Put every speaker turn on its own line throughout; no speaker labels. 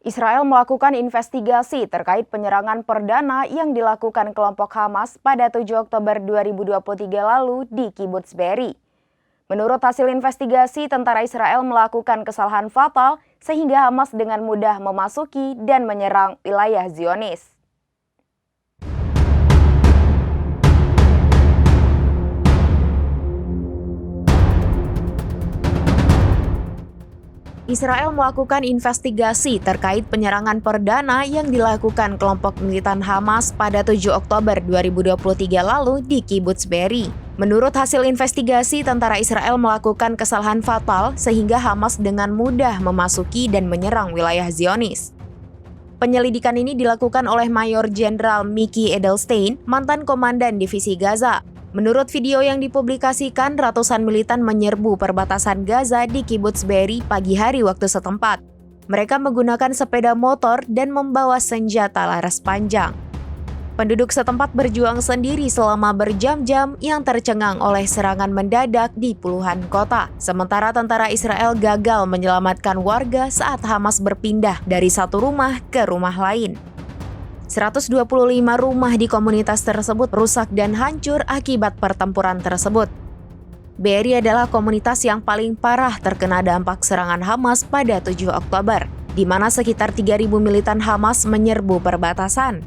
Israel melakukan investigasi terkait penyerangan perdana yang dilakukan kelompok Hamas pada 7 Oktober 2023 lalu di Kibbutz Be'eri. Menurut hasil investigasi, tentara Israel melakukan kesalahan fatal sehingga Hamas dengan mudah memasuki dan menyerang wilayah Zionis. Israel melakukan investigasi terkait penyerangan perdana yang dilakukan kelompok militan Hamas pada 7 Oktober 2023 lalu di Kibbutz Be'eri. Menurut hasil investigasi, tentara Israel melakukan kesalahan fatal sehingga Hamas dengan mudah memasuki dan menyerang wilayah Zionis. Penyelidikan ini dilakukan oleh Mayor Jenderal Mickey Edelstein, mantan komandan divisi Gaza. Menurut video yang dipublikasikan, ratusan militan menyerbu perbatasan Gaza di Kibbutz Be'eri pagi hari waktu setempat. Mereka menggunakan sepeda motor dan membawa senjata laras panjang. Penduduk setempat berjuang sendiri selama berjam-jam yang tercengang oleh serangan mendadak di puluhan kota. Sementara tentara Israel gagal menyelamatkan warga saat Hamas berpindah dari satu rumah ke rumah lain. 125 rumah di komunitas tersebut rusak dan hancur akibat pertempuran tersebut. Be'eri adalah komunitas yang paling parah terkena dampak serangan Hamas pada 7 Oktober, di mana sekitar 3.000 militan Hamas menyerbu perbatasan.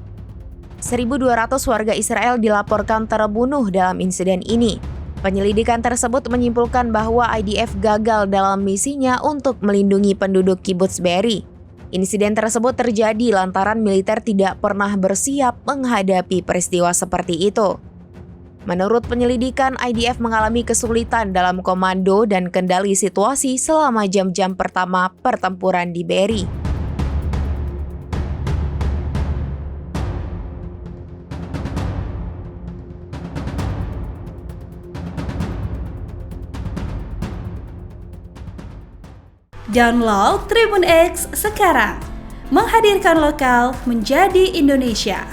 1.200 warga Israel dilaporkan terbunuh dalam insiden ini. Penyelidikan tersebut menyimpulkan bahwa IDF gagal dalam misinya untuk melindungi penduduk Kibbutz Be'eri. Insiden tersebut terjadi lantaran militer tidak pernah bersiap menghadapi peristiwa seperti itu. Menurut penyelidikan, IDF mengalami kesulitan dalam komando dan kendali situasi selama jam-jam pertama pertempuran di Be'eri.
Download Tribun X sekarang, menghadirkan lokal menjadi Indonesia.